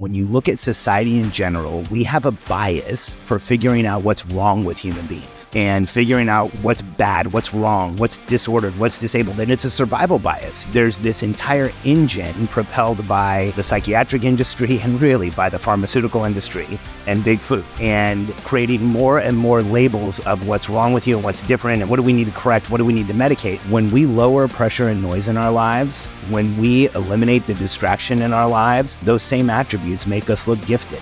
When you look at society in general, we have a bias for figuring out what's wrong with human beings and figuring out what's bad, what's wrong, what's disordered, what's disabled. And it's a survival bias. There's this entire engine propelled by the psychiatric industry and really by the pharmaceutical industry and big food, and creating more and more labels of what's wrong with you and what's different and what do we need to correct, what do we need to medicate. When we lower pressure and noise in our lives, when we eliminate the distraction in our lives, those same attributes make us look gifted.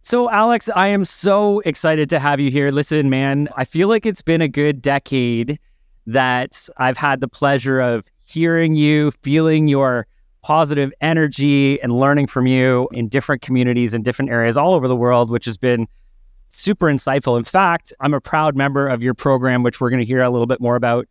So Alex, I am so excited to have you here. Listen, man, I feel like it's been a good decade that I've had the pleasure of hearing you, feeling your positive energy and learning from you in different communities and different areas all over the world, which has been super insightful. In fact, I'm a proud member of your program, which we're going to hear a little bit more about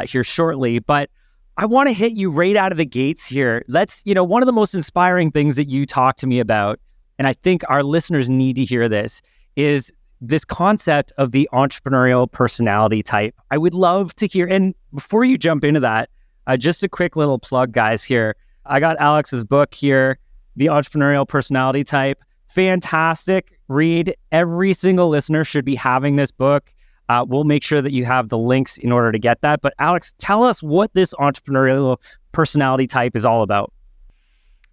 here shortly. But I want to hit you right out of the gates here. One of the most inspiring things that you talk to me about, and I think our listeners need to hear this, is this concept of the entrepreneurial personality type. I would love to hear, and before you jump into that, just a quick little plug, guys, here. I got Alex's book here, The Entrepreneurial Personality Type. Fantastic read. Every single listener should be having this book. We'll make sure that you have the links in order to get that. But Alex, tell us what this entrepreneurial personality type is all about.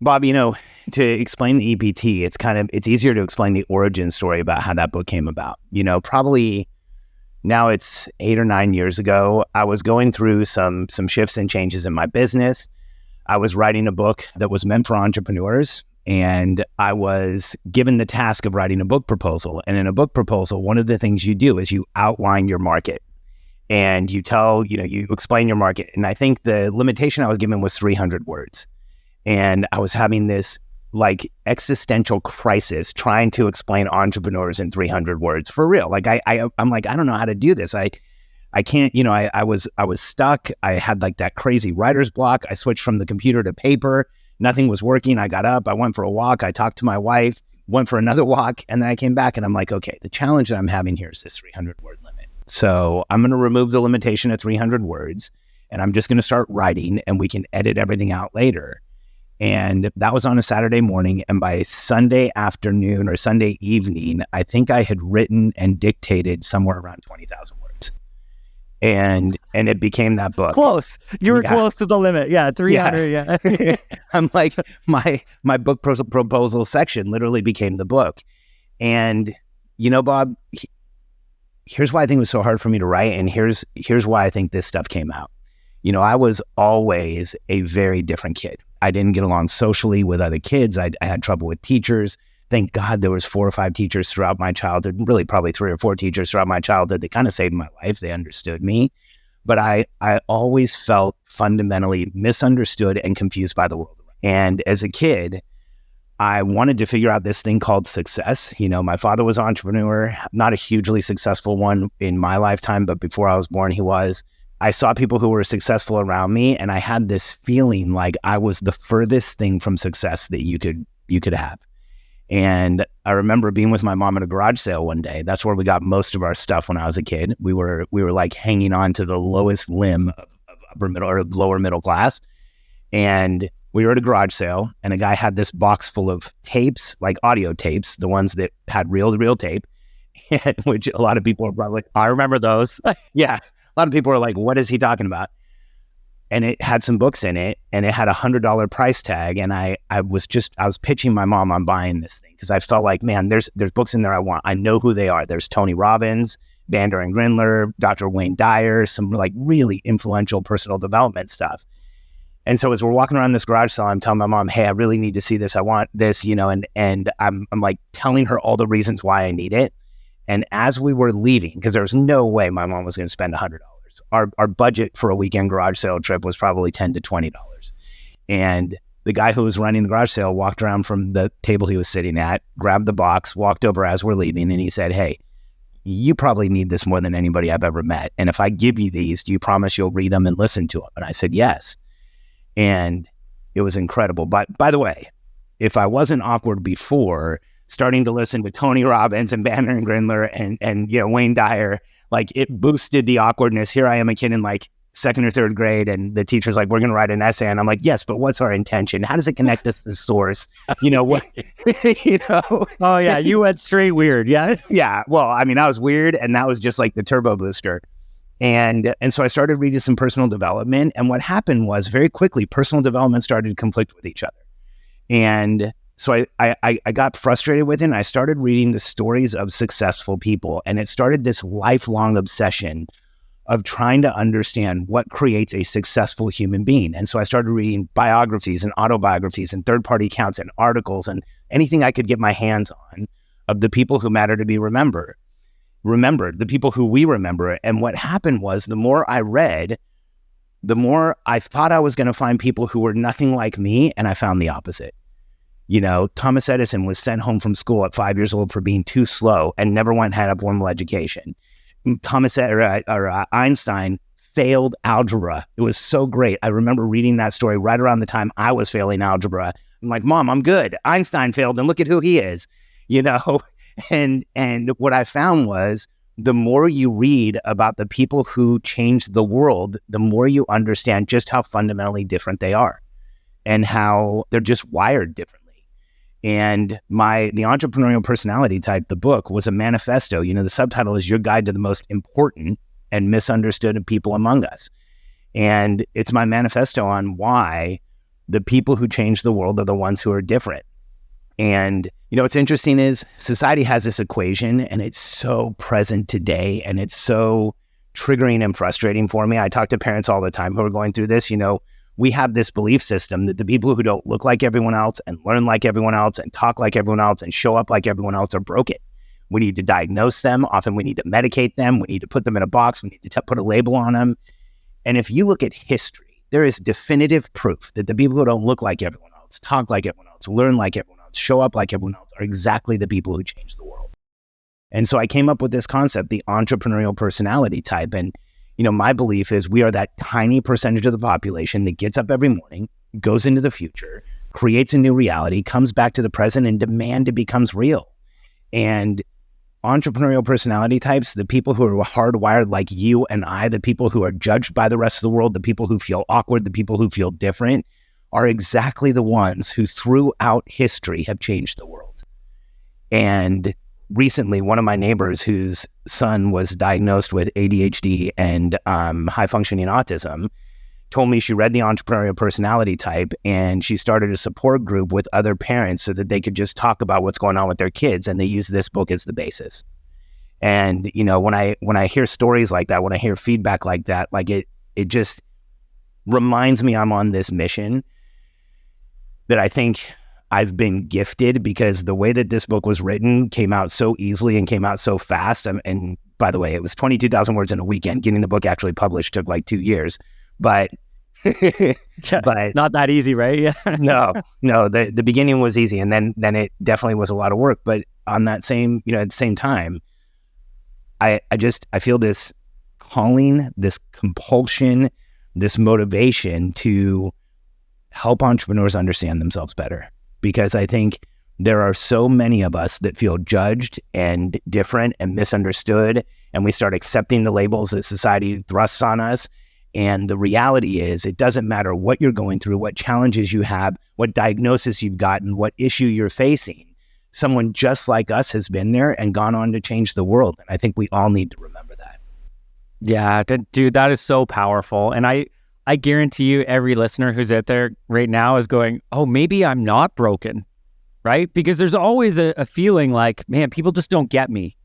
Bob, to explain the EPT, it's easier to explain the origin story about how that book came about. Probably now it's 8 or 9 years ago, I was going through some shifts and changes in my business. I was writing a book that was meant for entrepreneurs. And I was given the task of writing a book proposal. And in a book proposal, one of the things you do is you outline your market and you explain your market. And I think the limitation I was given was 300 words. And I was having this existential crisis trying to explain entrepreneurs in 300 words for real. I'm like, I don't know how to do this. I can't, I was stuck. I had that crazy writer's block. I switched from the computer to paper. Nothing was working. I got up, I went for a walk, I talked to my wife, went for another walk, and then I came back and I'm like, okay, the challenge that I'm having here is this 300 word limit. So I'm going to remove the limitation of 300 words and I'm just going to start writing and we can edit everything out later. And that was on a Saturday morning. And by Sunday afternoon or Sunday evening, I think I had written and dictated somewhere around 20,000 words. And it became that book. Close. You were close to the limit. Yeah, 300. Yeah. I'm like, my book proposal section literally became the book. And, Bob, here's why I think it was so hard for me to write. And here's why I think this stuff came out. I was always a very different kid. I didn't get along socially with other kids. I had trouble with teachers. Thank God there was 4 or 5 teachers throughout my childhood, really probably 3 or 4 teachers throughout my childhood that kind of saved my life. They understood me. But I always felt fundamentally misunderstood and confused by the world. And as a kid, I wanted to figure out this thing called success. My father was an entrepreneur, not a hugely successful one in my lifetime, but before I was born, he was. I saw people who were successful around me, and I had this feeling like I was the furthest thing from success that you could have. And I remember being with my mom at a garage sale one day. That's where we got most of our stuff when I was a kid. We were hanging on to the lowest limb of upper middle or lower middle class. And we were at a garage sale and a guy had this box full of tapes, like audio tapes, the ones that had reel-to-reel tape, which a lot of people are probably I remember those. Yeah. A lot of people are like, what is he talking about? And it had some books in it, and it had $100 price tag. And I was pitching my mom on buying this thing because I felt like, man, there's books in there I want. I know who they are. There's Tony Robbins, Bandler and Grindler, Dr. Wayne Dyer, some really influential personal development stuff. And so as we're walking around this garage sale, I'm telling my mom, hey, I really need to see this. I want this, and I'm telling her all the reasons why I need it. And as we were leaving, because there was no way my mom was going to spend $100. Our budget for a weekend garage sale trip was probably $10 to $20. And the guy who was running the garage sale walked around from the table he was sitting at, grabbed the box, walked over as we're leaving, and he said, hey, you probably need this more than anybody I've ever met. And if I give you these, do you promise you'll read them and listen to them? And I said, yes. And it was incredible. But by the way, if I wasn't awkward before, starting to listen to Tony Robbins and Bandler and Grindler and Wayne Dyer, it boosted the awkwardness. Here I am, a kid in second or third grade, and the teacher's like, we're going to write an essay. And I'm like, yes, but what's our intention? How does it connect us to the source? You know, what, you know? Oh yeah. You went straight weird. Yeah. Yeah. Well, I mean, I was weird, and that was just like the turbo booster. And so I started reading some personal development. And what happened was very quickly, personal development started to conflict with each other. And so I got frustrated with it, and I started reading the stories of successful people. And it started this lifelong obsession of trying to understand what creates a successful human being. And so I started reading biographies and autobiographies and third-party accounts and articles and anything I could get my hands on of the people who matter to be remembered, the people who we remember. And what happened was, the more I read, the more I thought I was going to find people who were nothing like me, and I found the opposite. You know, Thomas Edison was sent home from school at 5 years old for being too slow and never went and had a formal education. Einstein failed algebra. It was so great. I remember reading that story right around the time I was failing algebra. I'm like, Mom, I'm good. Einstein failed, and look at who he is, you know? And what I found was, the more you read about the people who changed the world, the more you understand just how fundamentally different they are and how they're just wired differently. And the Entrepreneurial Personality Type, the book, was a manifesto. You know, the subtitle is Your Guide to the Most Important and Misunderstood People Among Us. And it's my manifesto on why the people who change the world are the ones who are different. And, you know, what's interesting is society has this equation, and it's so present today, and it's so triggering and frustrating for me. I talk to parents all the time who are going through this. You know, we have this belief system that the people who don't look like everyone else and learn like everyone else and talk like everyone else and show up like everyone else are broken. We need to diagnose them. Often we need to medicate them. We need to put them in a box. We need to put a label on them. And if you look at history, there is definitive proof that the people who don't look like everyone else, talk like everyone else, learn like everyone else, show up like everyone else are exactly the people who change the world. And so I came up with this concept, the Entrepreneurial Personality Type. And you know, my belief is we are that tiny percentage of the population that gets up every morning, goes into the future, creates a new reality, comes back to the present, and demand it becomes real. And entrepreneurial personality types, the people who are hardwired like you and I, the people who are judged by the rest of the world, the people who feel awkward, the people who feel different, are exactly the ones who throughout history have changed the world. And recently, one of my neighbors whose son was diagnosed with ADHD and high-functioning autism told me she read the Entrepreneurial Personality Type, and she started a support group with other parents so that they could just talk about what's going on with their kids, and they use this book as the basis. And, you know, when I hear stories like that, when I hear feedback like that, like it just reminds me I'm on this mission that I think I've been gifted, because the way that this book was written came out so easily and came out so fast. And by the way, it was 22,000 words in a weekend. Getting the book actually published took like 2 years, but but not that easy, right? Yeah. no, the beginning was easy, and then it definitely was a lot of work. But on that same, you know, at the same time, I feel this calling, this compulsion, this motivation to help entrepreneurs understand themselves better. Because I think there are so many of us that feel judged and different and misunderstood, and we start accepting the labels that society thrusts on us. And the reality is, it doesn't matter what you're going through, what challenges you have, what diagnosis you've gotten, what issue you're facing. Someone just like us has been there and gone on to change the world. And I think we all need to remember that. Yeah, dude, that is so powerful. And I guarantee you every listener who's out there right now is going, oh, maybe I'm not broken, right? Because there's always a feeling like, man, people just don't get me.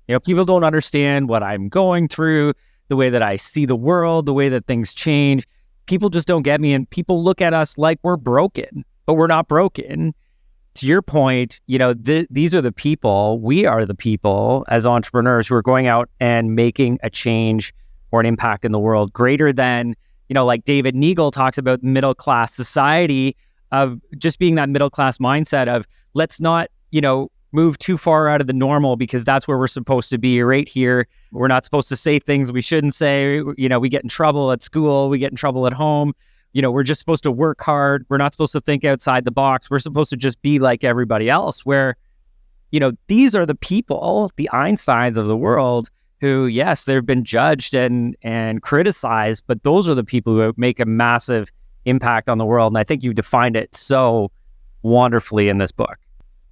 You know, people don't understand what I'm going through, the way that I see the world, the way that things change. People just don't get me. And people look at us like we're broken, but we're not broken. To your point, you know, these are the people, we are the people as entrepreneurs who are going out and making a change or an impact in the world greater than, you know, like David Neagle talks about middle-class society, of just being that middle-class mindset of let's not, you know, move too far out of the normal because that's where we're supposed to be right here. We're not supposed to say things we shouldn't say. You know, we get in trouble at school, we get in trouble at home. You know, we're just supposed to work hard. We're not supposed to think outside the box. We're supposed to just be like everybody else, where, you know, these are the people, the Einsteins of the world, who, yes, they've been judged and criticized, but those are the people who make a massive impact on the world. And I think you've defined it so wonderfully in this book.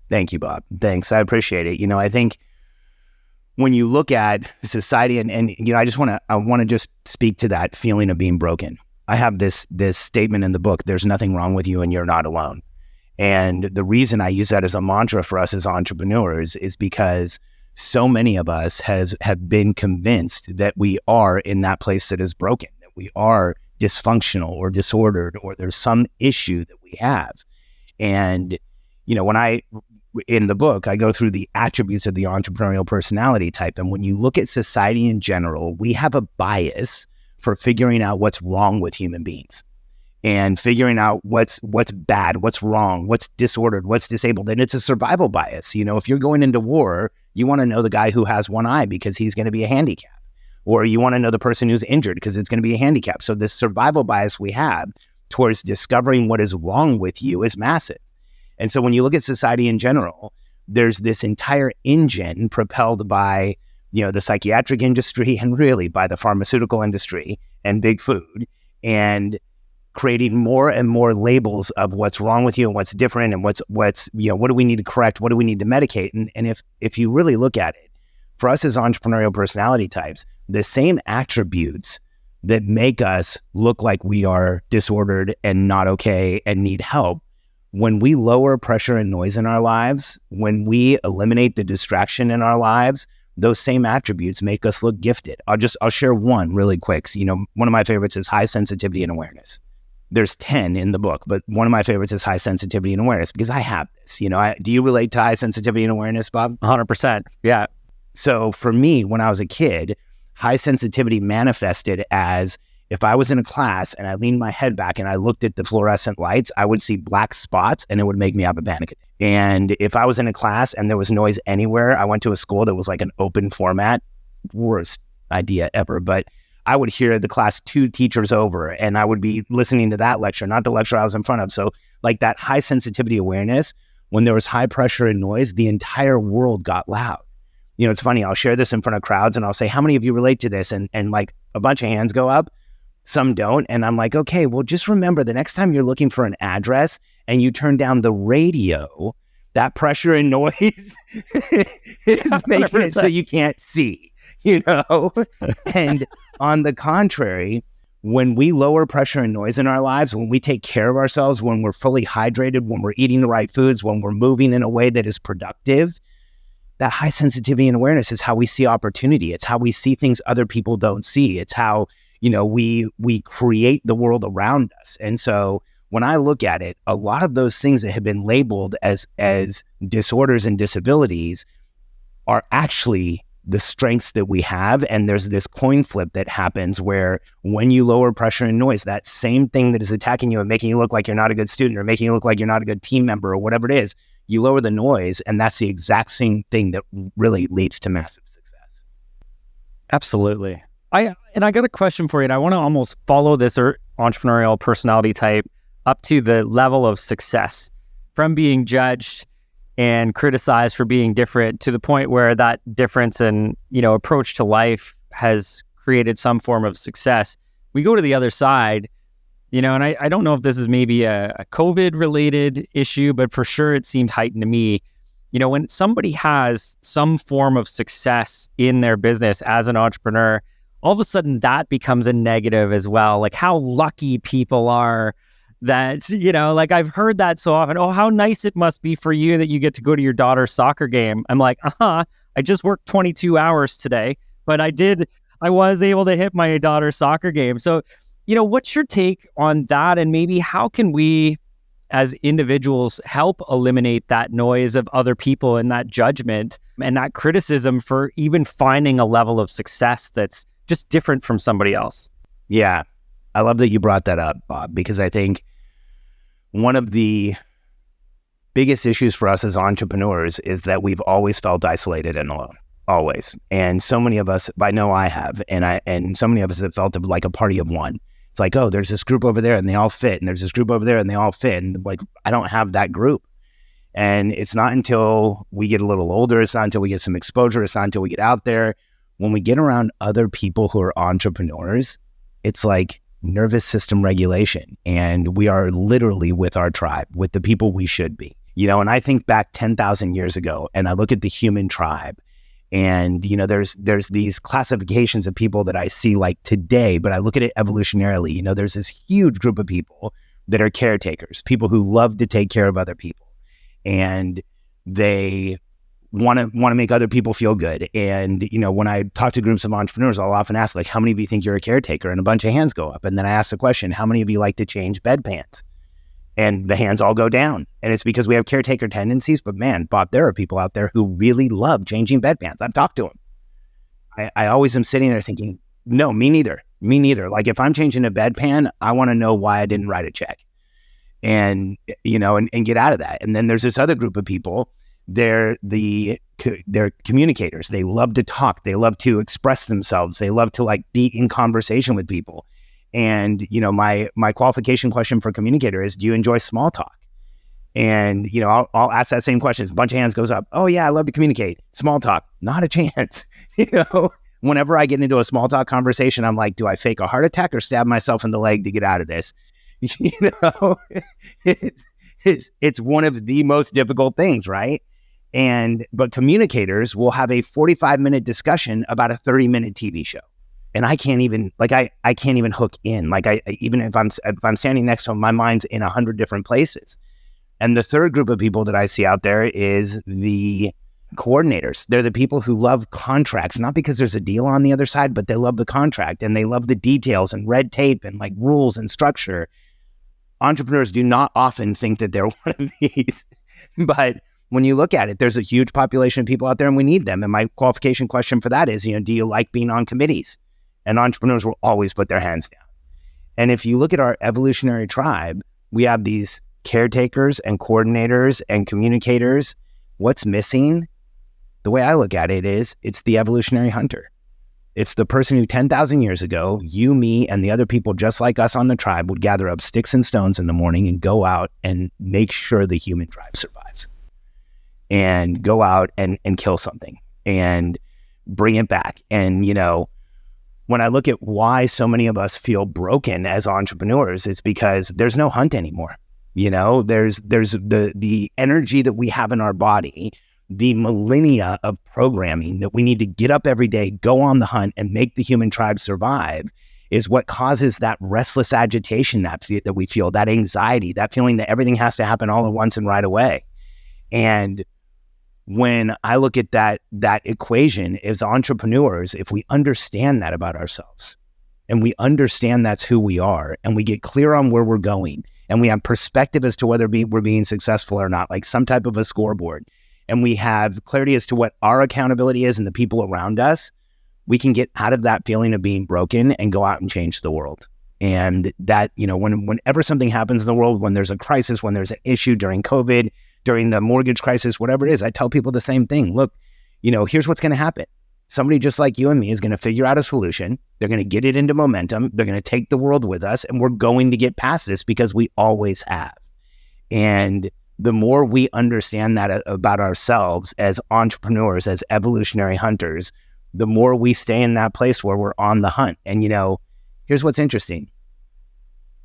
Thank you, Bob. Thanks. I appreciate it. I think when you look at society and I want to just speak to that feeling of being broken. I have this statement in the book, there's nothing wrong with you and you're not alone. And the reason I use that as a mantra for us as entrepreneurs is because so many of us have been convinced that we are in that place that is broken, that we are dysfunctional or disordered, or there's some issue that we have. And, in the book, I go through the attributes of the entrepreneurial personality type. And when you look at society in general, we have a bias for figuring out what's wrong with human beings and figuring out what's bad, what's wrong, what's disordered, what's disabled. And it's a survival bias. If you're going into war, you want to know the guy who has one eye because he's going to be a handicap, or you want to know the person who's injured because it's going to be a handicap. So this survival bias we have towards discovering what is wrong with you is massive. And so when you look at society in general, there's this entire engine propelled by, the psychiatric industry and really by the pharmaceutical industry and big food, and creating more and more labels of what's wrong with you and what's different and what's what do we need to correct, what do we need to medicate. And if you really look at it, for us as entrepreneurial personality types, the same attributes that make us look like we are disordered and not okay and need help, when we lower pressure and noise in our lives, when we eliminate the distraction in our lives, those same attributes make us look gifted. I'll share one really quick. One of my favorites is high sensitivity and awareness. There's 10 in the book, but one of my favorites is high sensitivity and awareness because I have this. Do you relate to high sensitivity and awareness, Bob? 100%. Yeah. So for me, when I was a kid, high sensitivity manifested as if I was in a class and I leaned my head back and I looked at the fluorescent lights, I would see black spots and it would make me have a panic attack. And if I was in a class and there was noise anywhere, I went to a school that was like an open format, worst idea ever, but I would hear the class 2 teachers over and I would be listening to that lecture, not the lecture I was in front of. So like that high sensitivity awareness, when there was high pressure and noise, the entire world got loud. It's funny, I'll share this in front of crowds and I'll say, how many of you relate to this? And like a bunch of hands go up. Some don't. And I'm like, okay, well, just remember the next time you're looking for an address and you turn down the radio, that pressure and noise is making it so you can't see, And on the contrary, when we lower pressure and noise in our lives, when we take care of ourselves, when we're fully hydrated, when we're eating the right foods, when we're moving in a way that is productive, that high sensitivity and awareness is how we see opportunity. It's how we see things other people don't see. It's how we create the world around us. And so when I look at it, a lot of those things that have been labeled as disorders and disabilities are actually the strengths that we have. And there's this coin flip that happens where when you lower pressure and noise, that same thing that is attacking you and making you look like you're not a good student or making you look like you're not a good team member or whatever it is, you lower the noise, and that's the exact same thing that really leads to massive success. Absolutely. I got a question for you, and I want to almost follow this entrepreneurial personality type up to the level of success, from being judged and criticized for being different to the point where that difference and approach to life has created some form of success. We go to the other side, and I don't know if this is maybe a COVID-related issue, but for sure it seemed heightened to me. When somebody has some form of success in their business as an entrepreneur, all of a sudden that becomes a negative as well. Like how lucky people are that, like I've heard that so often. Oh, how nice it must be for you that you get to go to your daughter's soccer game. I'm like, I just worked 22 hours today, but I was able to hit my daughter's soccer game. So, what's your take on that? And maybe how can we as individuals help eliminate that noise of other people and that judgment and that criticism for even finding a level of success that's just different from somebody else? Yeah. I love that you brought that up, Bob, because I think one of the biggest issues for us as entrepreneurs is that we've always felt isolated and alone, always. And so many of us, I know I have, and so many of us have felt like a party of one. It's like, oh, there's this group over there and they all fit, and there's this group over there and they all fit, and like, I don't have that group. And it's not until we get a little older, it's not until we get some exposure, it's not until we get out there, when we get around other people who are entrepreneurs, it's like nervous system regulation. And we are literally with our tribe, with the people we should be. And I think back 10,000 years ago, and I look at the human tribe, and, there's these classifications of people that I see like today, but I look at it evolutionarily. There's this huge group of people that are caretakers, people who love to take care of other people. And they want to make other people feel good. And, when I talk to groups of entrepreneurs, I'll often ask, like, how many of you think you're a caretaker? And a bunch of hands go up. And then I ask the question, how many of you like to change bedpans? And the hands all go down. And it's because we have caretaker tendencies. But man, Bob, there are people out there who really love changing bedpans. I've talked to them. I always am sitting there thinking, no, me neither. Like, if I'm changing a bedpan, I want to know why I didn't write a check. And, and get out of that. And then there's this other group of people. They're communicators. They love to talk. They love to express themselves. They love to like be in conversation with people. And, my qualification question for communicator is, do you enjoy small talk? And, I'll ask that same question. A bunch of hands goes up. Oh yeah, I love to communicate. Small talk, not a chance. Whenever I get into a small talk conversation, I'm like, do I fake a heart attack or stab myself in the leg to get out of this? It's one of the most difficult things, right? But communicators will have a 45-minute discussion about a 30-minute TV show. And I can't even, like, I can't even hook in. Like, even if I'm standing next to them, my mind's in 100 different places. And the third group of people that I see out there is the coordinators. They're the people who love contracts, not because there's a deal on the other side, but they love the contract and they love the details and red tape and like rules and structure. Entrepreneurs do not often think that they're one of these, but when you look at it, there's a huge population of people out there and we need them. And my qualification question for that is, do you like being on committees? And entrepreneurs will always put their hands down. And if you look at our evolutionary tribe, we have these caretakers and coordinators and communicators. What's missing? The way I look at it is, it's the evolutionary hunter. It's the person who 10,000 years ago, you, me, and the other people just like us on the tribe would gather up sticks and stones in the morning and go out and make sure the human tribe survives. And go out and kill something and bring it back. And, when I look at why so many of us feel broken as entrepreneurs, it's because there's no hunt anymore. There's the energy that we have in our body, the millennia of programming that we need to get up every day, go on the hunt and make the human tribe survive is what causes that restless agitation that we feel, that anxiety, that feeling that everything has to happen all at once and right away. And when I look at that equation as entrepreneurs, if we understand that about ourselves and we understand that's who we are and we get clear on where we're going and we have perspective as to whether we're being successful or not, like some type of a scoreboard, and we have clarity as to what our accountability is and the people around us, we can get out of that feeling of being broken and go out and change the world. And that, whenever something happens in the world, when there's a crisis, when there's an issue during COVID, during the mortgage crisis, whatever it is, I tell people the same thing. Look, here's what's going to happen. Somebody just like you and me is going to figure out a solution. They're going to get it into momentum. They're going to take the world with us, and we're going to get past this because we always have. And the more we understand that about ourselves as entrepreneurs, as evolutionary hunters, the more we stay in that place where we're on the hunt. And, here's what's interesting.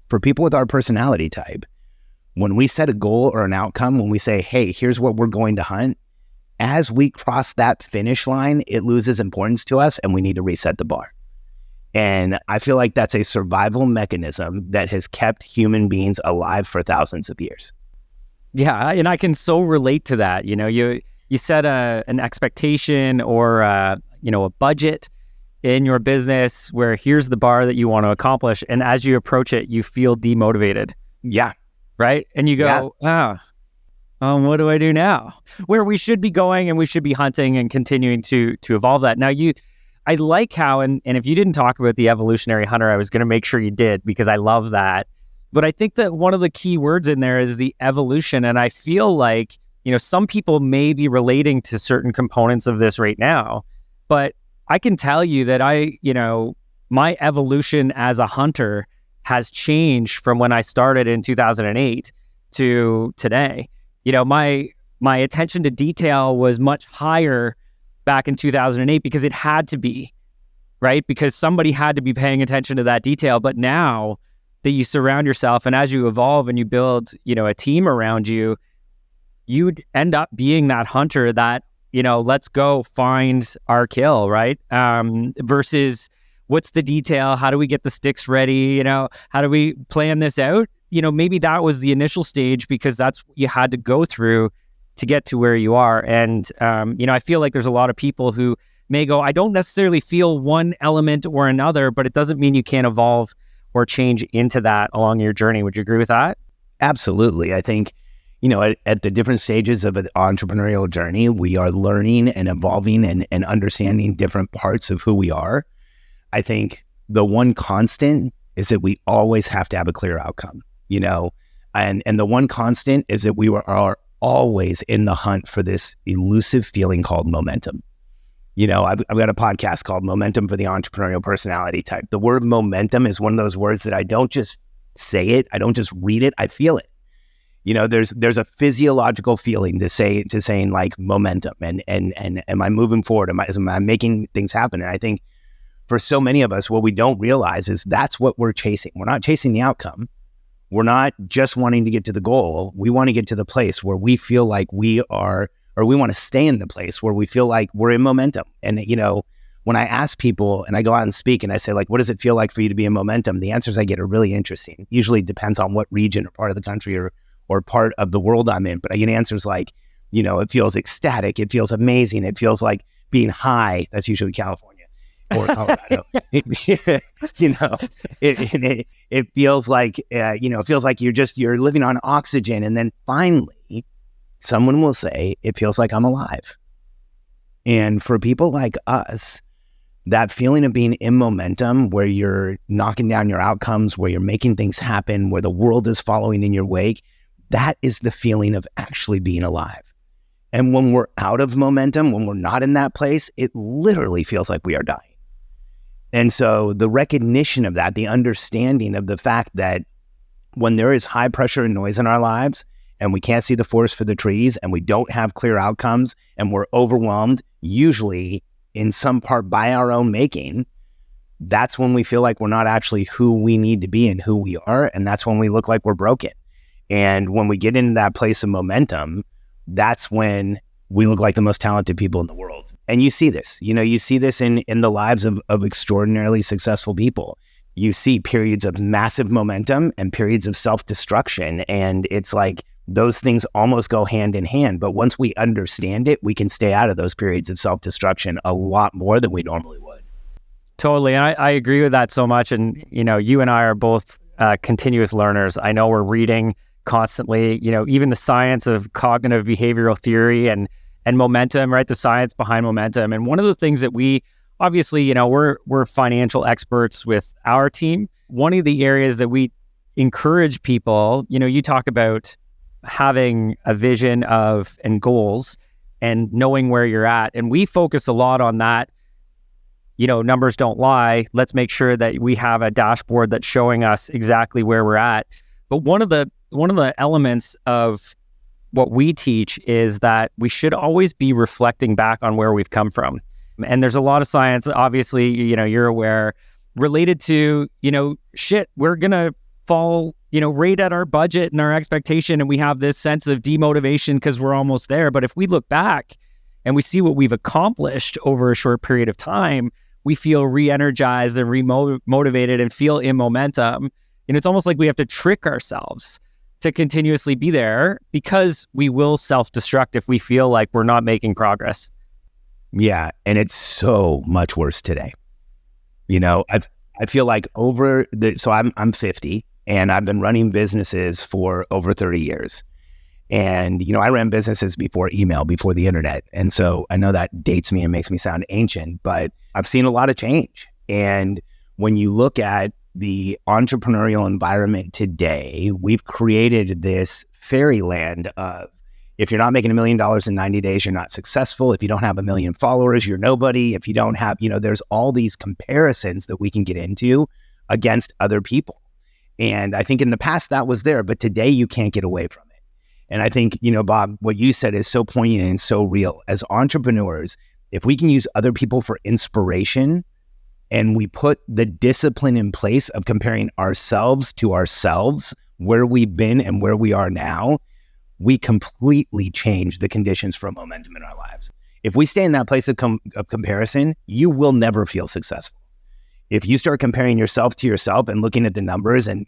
For people with our personality type, when we set a goal or an outcome, when we say, hey, here's what we're going to hunt, as we cross that finish line, it loses importance to us and we need to reset the bar. And I feel like that's a survival mechanism that has kept human beings alive for thousands of years. Yeah, and I can so relate to that. You set an expectation or a budget in your business where here's the bar that you want to accomplish, and as you approach it, you feel demotivated. Yeah. Right? And you go, what do I do now? Where we should be going and we should be hunting and continuing to evolve that. Now, I like how, and if you didn't talk about the evolutionary hunter, I was going to make sure you did because I love that. But I think that one of the key words in there is the evolution. And I feel like, some people may be relating to certain components of this right now, but I can tell you that my evolution as a hunter has changed from when I started in 2008 to today. My attention to detail was much higher back in 2008 because it had to be, right? Because somebody had to be paying attention to that detail. But now that you surround yourself and as you evolve and you build, a team around you, you'd end up being that hunter that, let's go find our kill, right? Versus what's the detail? How do we get the sticks ready? How do we plan this out? Maybe that was the initial stage because that's what you had to go through to get to where you are. And, I feel like there's a lot of people who may go, I don't necessarily feel one element or another, but it doesn't mean you can't evolve or change into that along your journey. Would you agree with that? Absolutely. I think, at the different stages of an entrepreneurial journey, we are learning and evolving and understanding different parts of who we are. I think the one constant is that we always have to have a clear outcome, and the one constant is that we are always in the hunt for this elusive feeling called momentum. I've got a podcast called Momentum for the Entrepreneurial Personality Type. The word momentum is one of those words that I don't just say it, I don't just read it, I feel it. There's a physiological feeling to saying like momentum and am I moving forward? Am I making things happen? And I think for so many of us, what we don't realize is that's what we're chasing. We're not chasing the outcome. We're not just wanting to get to the goal. We want to get to the place where we feel like we are, or we want to stay in the place where we feel like we're in momentum. And, when I ask people and I go out and speak and I say, like, what does it feel like for you to be in momentum? The answers I get are really interesting. Usually depends on what region or part of the country or part of the world I'm in. But I get answers like, it feels ecstatic. It feels amazing. It feels like being high. That's usually California or Colorado. It feels like, it feels like you're living on oxygen. And then finally, someone will say, it feels like I'm alive. And for people like us, that feeling of being in momentum, where you're knocking down your outcomes, where you're making things happen, where the world is following in your wake, that is the feeling of actually being alive. And when we're out of momentum, when we're not in that place, it literally feels like we are dying. And so the recognition of that, the understanding of the fact that when there is high pressure and noise in our lives, and we can't see the forest for the trees, and we don't have clear outcomes, and we're overwhelmed, usually in some part by our own making, that's when we feel like we're not actually who we need to be and who we are, and that's when we look like we're broken. And when we get into that place of momentum, that's when we look like the most talented people in the world. And you see this, you see this in the lives of extraordinarily successful people. You see periods of massive momentum and periods of self-destruction. And it's like those things almost go hand in hand. But once we understand it, we can stay out of those periods of self-destruction a lot more than we normally would. Totally. And I agree with that so much. And, you and I are both continuous learners. I know we're reading constantly, even the science of cognitive behavioral theory and momentum, right? The science behind momentum. And one of the things that we obviously, we're financial experts with our team. One of the areas that we encourage people, you talk about having a vision of and goals and knowing where you're at. And we focus a lot on that. Numbers don't lie. Let's make sure that we have a dashboard that's showing us exactly where we're at. But one of the elements of what we teach is that we should always be reflecting back on where we've come from. And there's a lot of science, obviously, you're aware, related to, we're going to fall, right at our budget and our expectation. And we have this sense of demotivation because we're almost there. But if we look back and we see what we've accomplished over a short period of time, we feel re-energized and re-motivated and feel in momentum. And it's almost like we have to trick ourselves to continuously be there because we will self-destruct if we feel like we're not making progress. Yeah. And it's so much worse today. I feel like so I'm 50 and I've been running businesses for over 30 years. And, I ran businesses before email, before the internet. And so I know that dates me and makes me sound ancient, but I've seen a lot of change. And when you look at the entrepreneurial environment today, we've created this fairyland of, if you're not making $1 million in 90 days, you're not successful. If you don't have 1 million followers, you're nobody. If you don't have, there's all these comparisons that we can get into against other people. And I think in the past that was there, but today you can't get away from it. And I think, Bob, what you said is so poignant and so real. As entrepreneurs, if we can use other people for inspiration and we put the discipline in place of comparing ourselves to ourselves, where we've been and where we are now, we completely change the conditions for momentum in our lives. If we stay in that place of comparison, you will never feel successful. If you start comparing yourself to yourself and looking at the numbers and,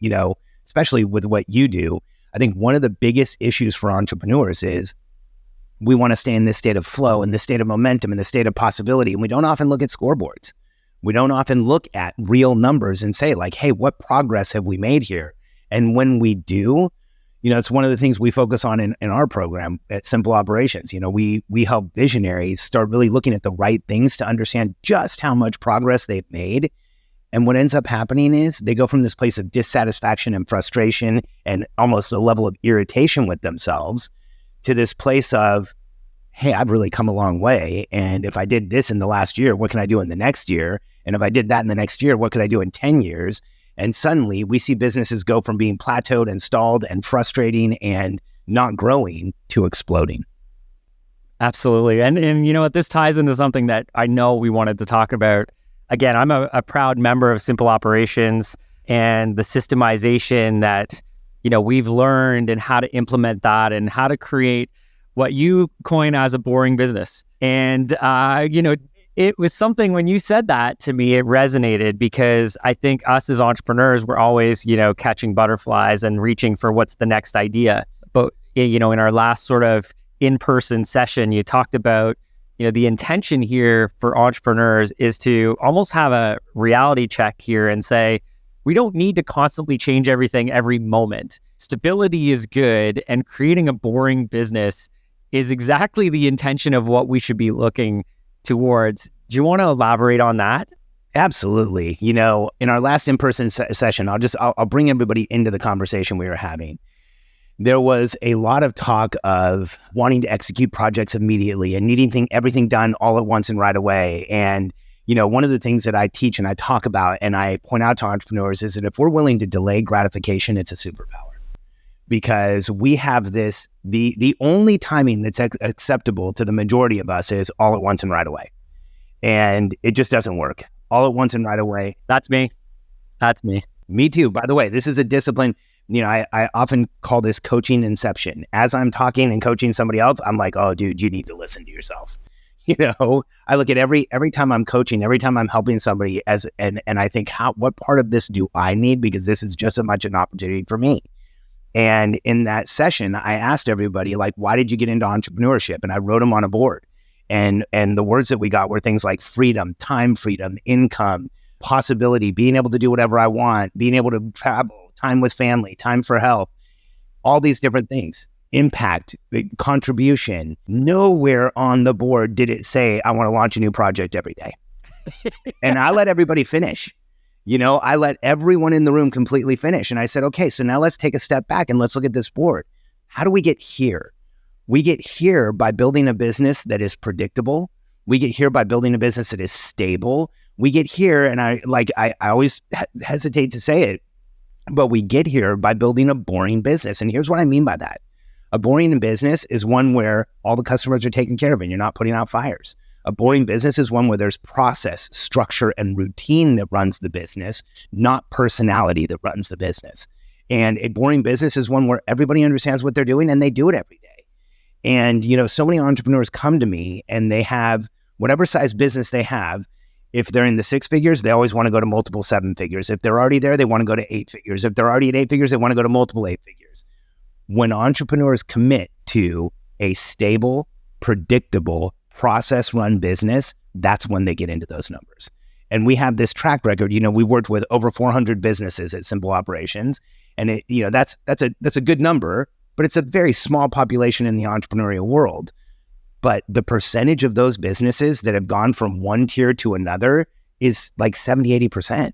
especially with what you do, I think one of the biggest issues for entrepreneurs is we want to stay in this state of flow and this state of momentum and this state of possibility. And we don't often look at scoreboards. We don't often look at real numbers and say like, hey, what progress have we made here? And when we do, it's one of the things we focus on in our program at Simple Operations. We help visionaries start really looking at the right things to understand just how much progress they've made. And what ends up happening is they go from this place of dissatisfaction and frustration and almost a level of irritation with themselves to this place of, hey, I've really come a long way. And if I did this in the last year, what can I do in the next year? And if I did that in the next year, what could I do in 10 years? And suddenly we see businesses go from being plateaued and stalled and frustrating and not growing to exploding. Absolutely. And you know what, this ties into something that I know we wanted to talk about. Again, I'm a proud member of Simple Operations and the systemization that, we've learned and how to implement that and how to create what you coin as a boring business. And, it was something when you said that to me, it resonated because I think us as entrepreneurs, we're always, catching butterflies and reaching for what's the next idea. But, in our last sort of in-person session, you talked about, the intention here for entrepreneurs is to almost have a reality check here and say, we don't need to constantly change everything every moment. Stability is good, and creating a boring business is exactly the intention of what we should be looking towards. Do you want to elaborate on that? Absolutely. In our last in-person session, I'll bring everybody into the conversation we were having. There was a lot of talk of wanting to execute projects immediately and needing everything done all at once and right away. And, one of the things that I teach and I talk about and I point out to entrepreneurs is that if we're willing to delay gratification, it's a superpower. Because we have this, the only timing that's acceptable to the majority of us is all at once and right away. And it just doesn't work. All at once and right away. That's me. Me too. By the way, this is a discipline. I often call this coaching inception. As I'm talking and coaching somebody else, I'm like, oh, dude, you need to listen to yourself. I look at every time I'm coaching, every time I'm helping somebody and I think, what part of this do I need? Because this is just as much an opportunity for me. And in that session, I asked everybody, like, why did you get into entrepreneurship? And I wrote them on a board. And the words that we got were things like freedom, income, possibility, being able to do whatever I want, being able to travel, time with family, time for health, all these different things. Impact, contribution. Nowhere on the board did it say, I want to launch a new project every day. And I let everybody finish. I let everyone in the room completely finish. And I said, okay, so now let's take a step back and let's look at this board. How do we get here? We get here by building a business that is predictable. We get here by building a business that is stable. We get here, and I always hesitate to say it, but we get here by building a boring business. And here's what I mean by that. A boring business is one where all the customers are taken care of and you're not putting out fires. A boring business is one where there's process, structure, and routine that runs the business, not personality that runs the business. And a boring business is one where everybody understands what they're doing and they do it every day. And, so many entrepreneurs come to me and they have whatever size business they have. If they're in the 6 figures, they always want to go to multiple 7 figures. If they're already there, they want to go to 8 figures. If they're already at 8 figures, they want to go to multiple 8 figures. When entrepreneurs commit to a stable, predictable, process-run business, that's when they get into those numbers. And we have this track record. We worked with over 400 businesses at Simple Operations, and that's a good number, but it's a very small population in the entrepreneurial world. But the percentage of those businesses that have gone from one tier to another is like 70, 80%.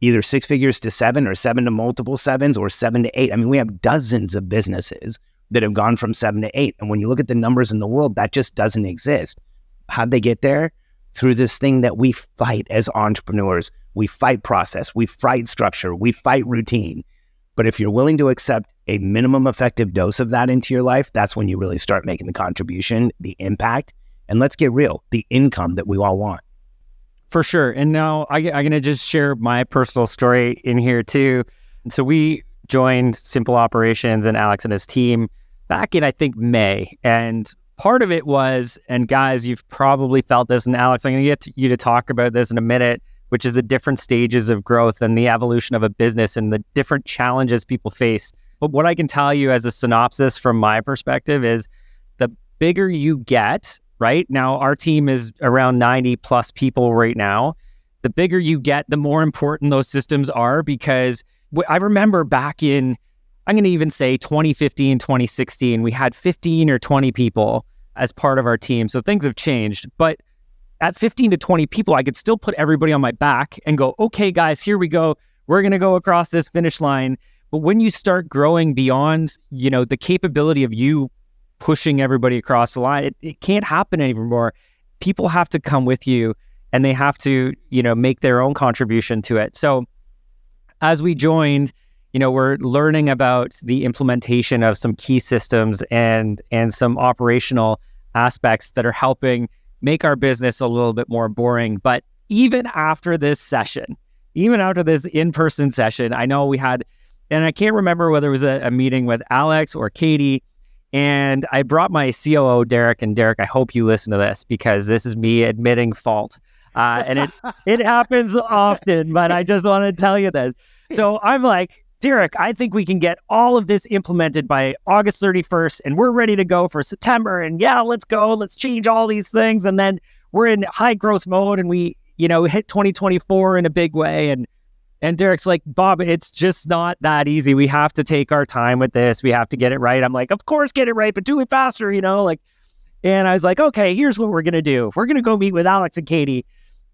Either 6 figures to 7 or 7 to multiple 7s or 7 to 8. I mean, we have dozens of businesses that have gone from 7 to 8. And when you look at the numbers in the world, that just doesn't exist. How'd they get there? Through this thing that we fight as entrepreneurs. We fight process, we fight structure, we fight routine. But if you're willing to accept a minimum effective dose of that into your life, that's when you really start making the contribution, the impact, And let's get real, the income that we all want. For sure. And now I'm going to just share my personal story in here too. So we joined Simple Operations and Alex and his team back in, I think, May. And part of it was, and guys, you've probably felt this, and Alex, I'm going to get you to talk about this in a minute, which is the different stages of growth and the evolution of a business and the different challenges people face. But what I can tell you as a synopsis from my perspective is the bigger you get, right? Now, our team is around 90 plus people right now. The bigger you get, the more important those systems are, because I remember back in, I'm going to even say 2015, 2016, we had 15 or 20 people as part of our team. So things have changed. But at 15 to 20 people, I could still put everybody on my back and go, okay, guys, here we go. We're going to go across this finish line. But when you start growing beyond, the capability of you pushing everybody across the line, it can't happen anymore. People have to come with you, and they have to, make their own contribution to it. So as we joined, we're learning about the implementation of some key systems and some operational aspects that are helping make our business a little bit more boring. But even after this session, even after this in-person session, I know we had, and I can't remember whether it was a meeting with Alex or Katie, and I brought my COO, Derek. And Derek, I hope you listen to this, because this is me admitting fault. And it happens often, but I just want to tell you this. So I'm like, Derek, I think we can get all of this implemented by August 31st, and we're ready to go for September. And yeah, let's go. Let's change all these things. And then we're in high growth mode, and we, hit 2024 in a big way. And Derek's like, Bob, it's just not that easy. We have to take our time with this. We have to get it right. I'm like, of course, get it right, but do it faster, and I was like, okay, here's what we're going to do. We're going to go meet with Alex and Katie,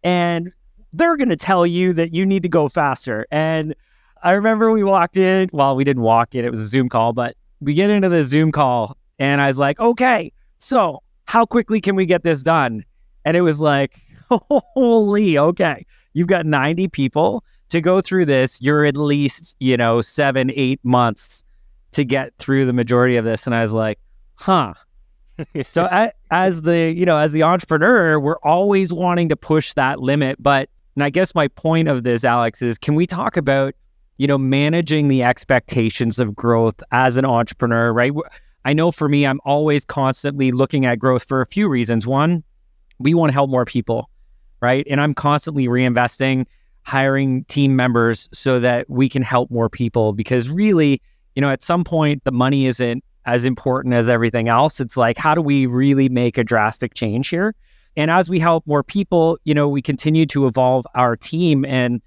and they're going to tell you that you need to go faster. And I remember we walked in. Well, we didn't walk in. It was a Zoom call, but we get into the Zoom call, and I was like, okay, so how quickly can we get this done? And it was like, holy, okay, you've got 90 people to go through this. You're at least, 7-8 months to get through the majority of this. And I was like, huh. So as the entrepreneur, we're always wanting to push that limit. And I guess my point of this, Alex, is can we talk about, managing the expectations of growth as an entrepreneur, right? I know for me, I'm always constantly looking at growth for a few reasons. One, we want to help more people, right? And I'm constantly reinvesting, hiring team members so that we can help more people, because really, at some point, the money isn't as important as everything else. It's like, how do we really make a drastic change here? And as we help more people, we continue to evolve our team, and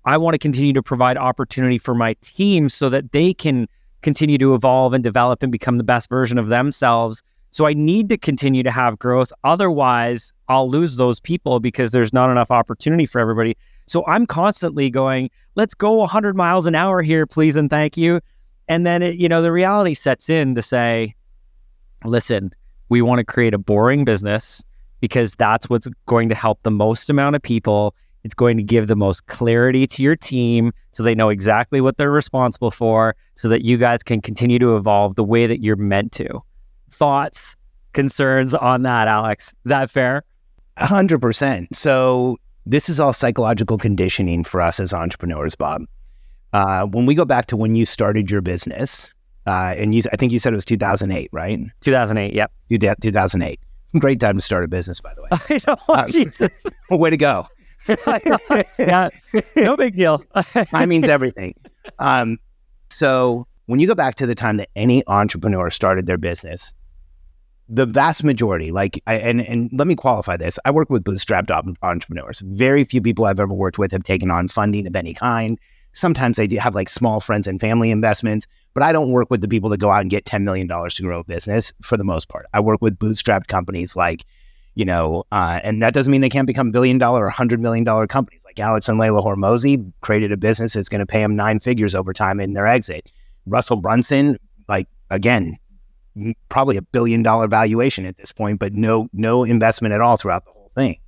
I want to continue to provide opportunity for my team so that they can continue to evolve and develop and become the best version of themselves. So I need to continue to have growth. Otherwise, I'll lose those people because there's not enough opportunity for everybody. So I'm constantly going, let's go 100 miles an hour here, please and thank you. And then, the reality sets in to say, listen, we want to create a boring business because that's what's going to help the most amount of people. It's going to give the most clarity to your team so they know exactly what they're responsible for, so that you guys can continue to evolve the way that you're meant to. Thoughts, concerns on that, Alex? Is that fair? 100%. So this is all psychological conditioning for us as entrepreneurs, Bob. When we go back to when you started your business, I think you said it was 2008, right? 2008, yep. 2008. Great time to start a business, by the way. I know, Jesus. Way to go. Yeah, no big deal. Time means everything. So when you go back to the time that any entrepreneur started their business, the vast majority, and let me qualify this, I work with bootstrapped entrepreneurs. Very few people I've ever worked with have taken on funding of any kind. Sometimes they do have small friends and family investments, but I don't work with the people that go out and get $10 million to grow a business for the most part. I work with bootstrapped companies and that doesn't mean they can't become $1 billion or $100 million companies. Like Alex and Layla Hormozi created a business that's going to pay them 9 figures over time in their exit. Russell Brunson, again, probably $1 billion valuation at this point, but no investment at all throughout the whole thing.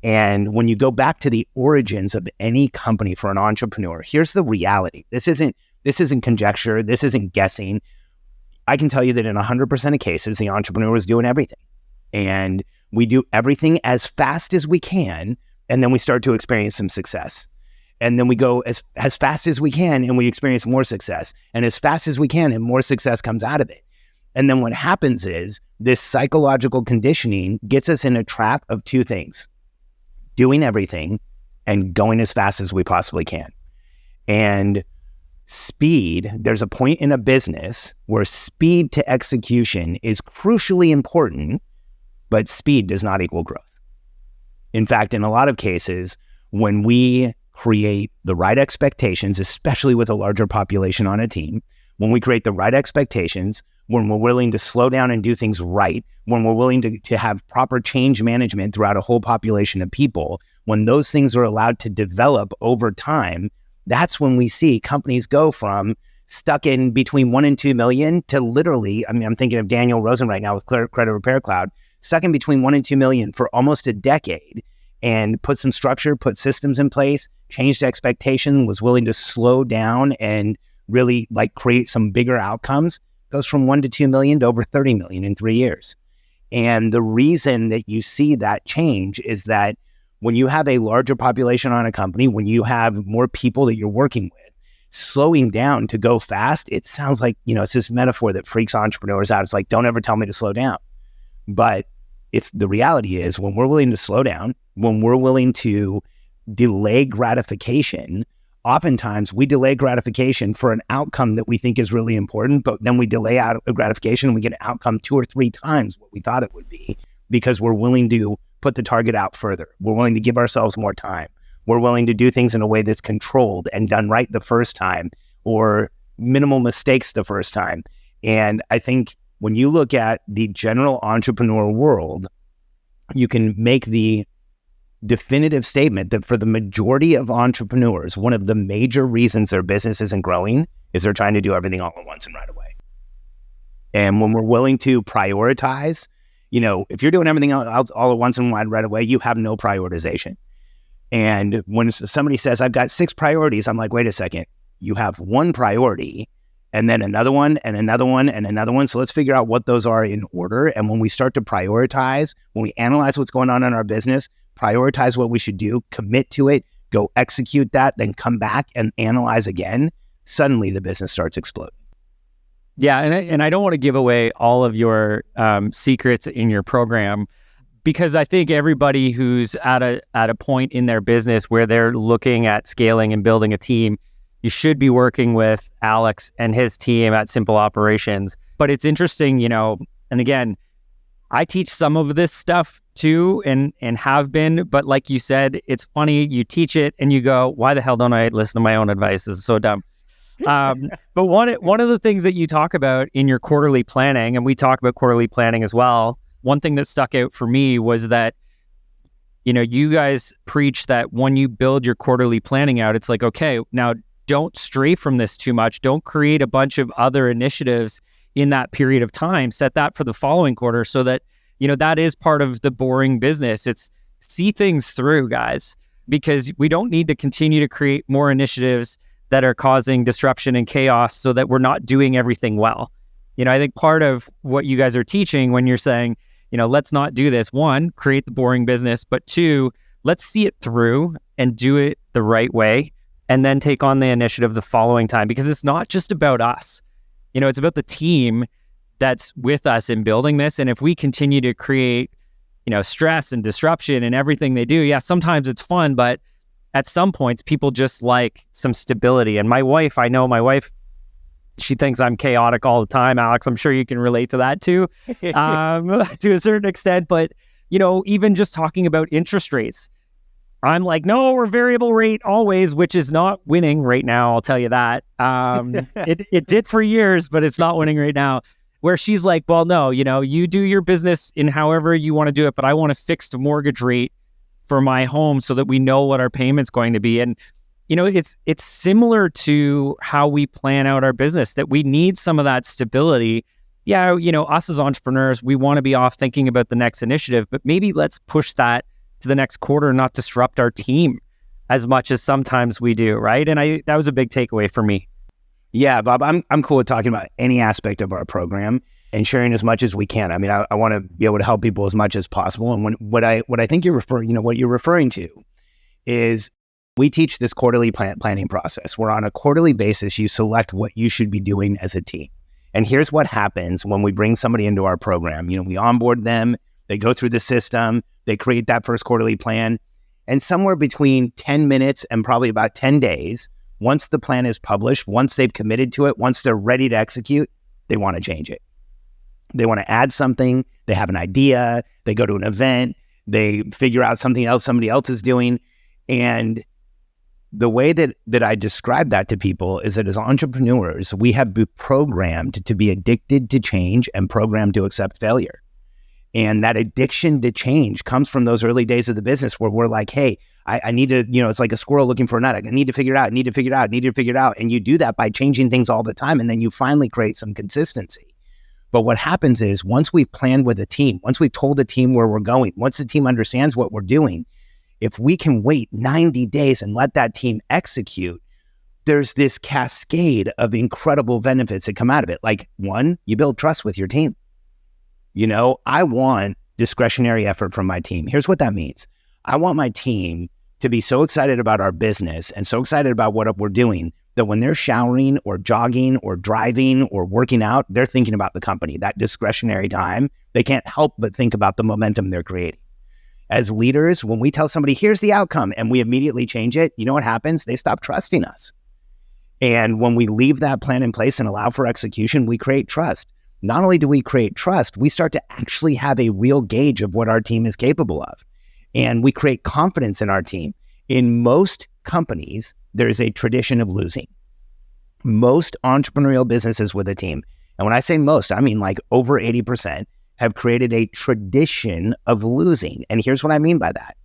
And when you go back to the origins of any company for an entrepreneur, here's the reality. This isn't conjecture. This isn't guessing. I can tell you that in 100% of cases, the entrepreneur was doing everything. And We do everything as fast as we can, and then we start to experience some success. And then we go as fast as we can, and we experience more success. And as fast as we can, and more success comes out of it. And then what happens is this psychological conditioning gets us in a trap of two things: doing everything and going as fast as we possibly can. And speed, there's a point in a business where speed to execution is crucially important, but speed does not equal growth. In fact, in a lot of cases, when we create the right expectations, especially with a larger population on a team, when we create the right expectations, when we're willing to slow down and do things right, when we're willing to have proper change management throughout a whole population of people, when those things are allowed to develop over time, that's when we see companies go from stuck in between 1 and 2 million to literally, I'm thinking of Daniel Rosen right now with Credit Repair Cloud, stuck in between 1 and 2 million for almost a decade, and put some structure, put systems in place, changed expectation, was willing to slow down and really create some bigger outcomes, goes from 1 to 2 million to over 30 million in 3 years. And the reason that you see that change is that when you have a larger population on a company, when you have more people that you're working with, slowing down to go fast, it sounds like, it's this metaphor that freaks entrepreneurs out. It's like, don't ever tell me to slow down. But the reality is, when we're willing to slow down, when we're willing to delay gratification, oftentimes we delay gratification for an outcome that we think is really important, but then we delay out gratification and we get an outcome 2 or 3 times what we thought it would be, because we're willing to put the target out further. We're willing to give ourselves more time. We're willing to do things in a way that's controlled and done right the first time, or minimal mistakes the first time. And I think when you look at the general entrepreneur world, you can make the definitive statement that for the majority of entrepreneurs, one of the major reasons their business isn't growing is they're trying to do everything all at once and right away. And when we're willing to prioritize, if you're doing everything all at once and right away, you have no prioritization. And when somebody says, I've got 6 priorities, I'm like, wait a second, you have 1 priority and then another one and another one and another one. So let's figure out what those are in order. And when we start to prioritize, when we analyze what's going on in our business, prioritize what we should do, commit to it, go execute that, then come back and analyze again, suddenly the business starts exploding. Yeah, and I don't want to give away all of your secrets in your program, because I think everybody who's at a point in their business where they're looking at scaling and building a team, you should be working with Alex and his team at Simple Operations. But it's interesting, and again, I teach some of this stuff too, and have been, but like you said, it's funny, you teach it and you go, why the hell don't I listen to my own advice? This is so dumb. But one of the things that you talk about in your quarterly planning, and we talk about quarterly planning as well, one thing that stuck out for me was that, you guys preach that when you build your quarterly planning out, it's like, okay, now don't stray from this too much. Don't create a bunch of other initiatives in that period of time. Set that for the following quarter so that, that is part of the boring business. It's see things through, guys, because we don't need to continue to create more initiatives that are causing disruption and chaos so that we're not doing everything well. I think part of what you guys are teaching when you're saying, let's not do this, 1, create the boring business, but 2, let's see it through and do it the right way, and then take on the initiative the following time, because it's not just about us. It's about the team that's with us in building this. And if we continue to create, stress and disruption in everything they do, yeah, sometimes it's fun, but at some points, people just like some stability. And I know my wife, she thinks I'm chaotic all the time. Alex, I'm sure you can relate to that too, to a certain extent. But, even just talking about interest rates, I'm like, no, we're variable rate always, which is not winning right now. I'll tell you that. It did for years, but it's not winning right now. Where she's like, well, no, you do your business in however you want to do it, but I want a fixed mortgage rate for my home so that we know what our payment's going to be. And, it's similar to how we plan out our business, that we need some of that stability. Yeah, us as entrepreneurs, we want to be off thinking about the next initiative, but maybe let's push that to the next quarter, not disrupt our team as much as sometimes we do, right? And that was a big takeaway for me. Yeah, Bob, I'm cool with talking about any aspect of our program. and sharing as much as we can. I mean, I want to be able to help people as much as possible. And what I think what you're referring to is we teach this quarterly planning process, where on a quarterly basis, you select what you should be doing as a team. And here's what happens when we bring somebody into our program. We onboard them, they go through the system, they create that first quarterly plan, and somewhere between 10 minutes and probably about 10 days, once the plan is published, once they've committed to it, once they're ready to execute, they want to change it. They want to add something, they have an idea, they go to an event, they figure out something else somebody else is doing. And the way that I describe that to people is that as entrepreneurs, we have been programmed to be addicted to change and programmed to accept failure. And that addiction to change comes from those early days of the business where we're like, hey, I need to, it's like a squirrel looking for a nut. I need to figure it out. And you do that by changing things all the time. And then you finally create some consistency. But what happens is once we've planned with a team, once we've told the team where we're going, once the team understands what we're doing, if we can wait 90 days and let that team execute, there's this cascade of incredible benefits that come out of it. Like, one, you build trust with your team. I want discretionary effort from my team. Here's what that means. I want my team to be so excited about our business and so excited about what we're doing that when they're showering or jogging or driving or working out, they're thinking about the company. That discretionary time, they can't help but think about the momentum they're creating. As leaders, when we tell somebody, here's the outcome, and we immediately change it, you know what happens? They stop trusting us. And when we leave that plan in place and allow for execution, we create trust. Not only do we create trust, we start to actually have a real gauge of what our team is capable of. And we create confidence in our team. In most companies, there's a tradition of losing. Most entrepreneurial businesses with a team, and when I say most, I mean like over 80%, have created a tradition of losing. And here's what I mean by that.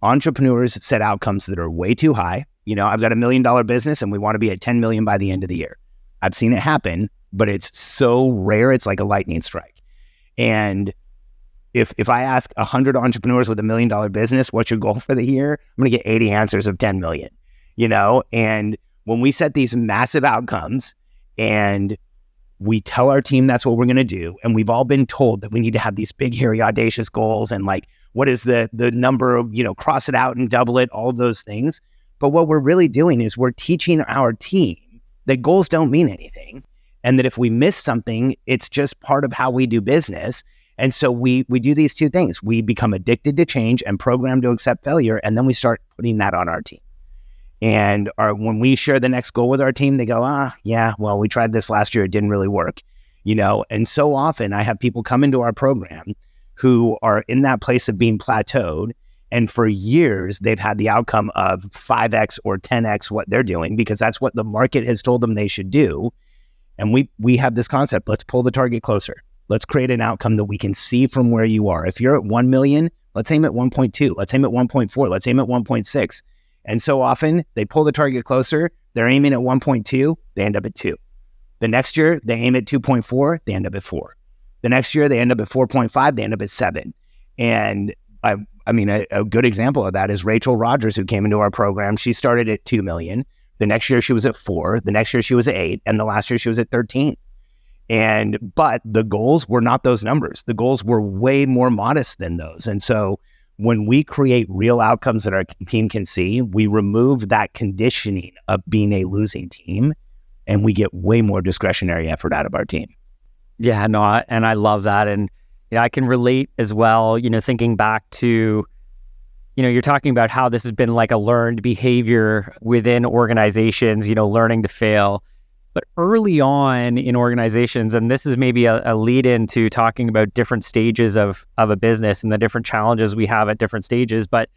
Entrepreneurs set outcomes that are way too high. I've got $1 million business and we want to be at 10 million by the end of the year. I've seen it happen, but it's so rare, it's like a lightning strike. And if I ask 100 entrepreneurs with $1 million business, what's your goal for the year? I'm going to get 80 answers of 10 million, And when we set these massive outcomes and we tell our team that's what we're going to do, and we've all been told that we need to have these big, hairy, audacious goals, and like, what is the number of, cross it out and double it, all of those things. But what we're really doing is we're teaching our team that goals don't mean anything, and that if we miss something, it's just part of how we do business. And so we do these two things. We become addicted to change and programmed to accept failure, and then we start putting that on our team. And when we share the next goal with our team, they go, yeah, well, we tried this last year. It didn't really work, And so often I have people come into our program who are in that place of being plateaued. And for years, they've had the outcome of 5X or 10X what they're doing because that's what the market has told them they should do. And we have this concept, let's pull the target closer. Let's create an outcome that we can see from where you are. If you're at 1 million, let's aim at 1.2. Let's aim at 1.4. Let's aim at 1.6. And so often they pull the target closer, they're aiming at 1.2, they end up at 2. The next year, they aim at 2.4, they end up at 4. The next year, they end up at 4.5, they end up at 7. And a good example of that is Rachel Rogers, who came into our program. She started at 2 million. The next year she was at 4. The next year she was at 8. And the last year she was at 13. But the goals were not those numbers. The goals were way more modest than those. And so when we create real outcomes that our team can see, we remove that conditioning of being a losing team, and we get way more discretionary effort out of our team. Yeah, no, and I love that. And I can relate as well, thinking back to, you're talking about how this has been like a learned behavior within organizations, learning to fail. But early on in organizations, and this is maybe a lead into talking about different stages of a business and the different challenges we have at different stages. But,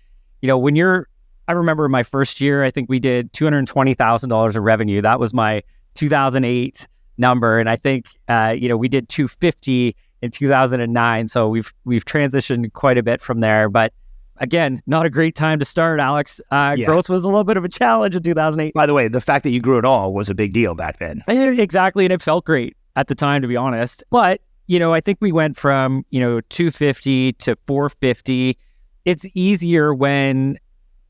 I remember my first year, I think we did $220,000 of revenue. That was my 2008 number. And I think, we did 250 in 2009. So we've transitioned quite a bit from there. But again, not a great time to start, Alex. Growth was a little bit of a challenge in 2008. By the way, the fact that you grew at all was a big deal back then. Exactly. And it felt great at the time, to be honest. But, I think we went from, 250 to 450. It's easier when,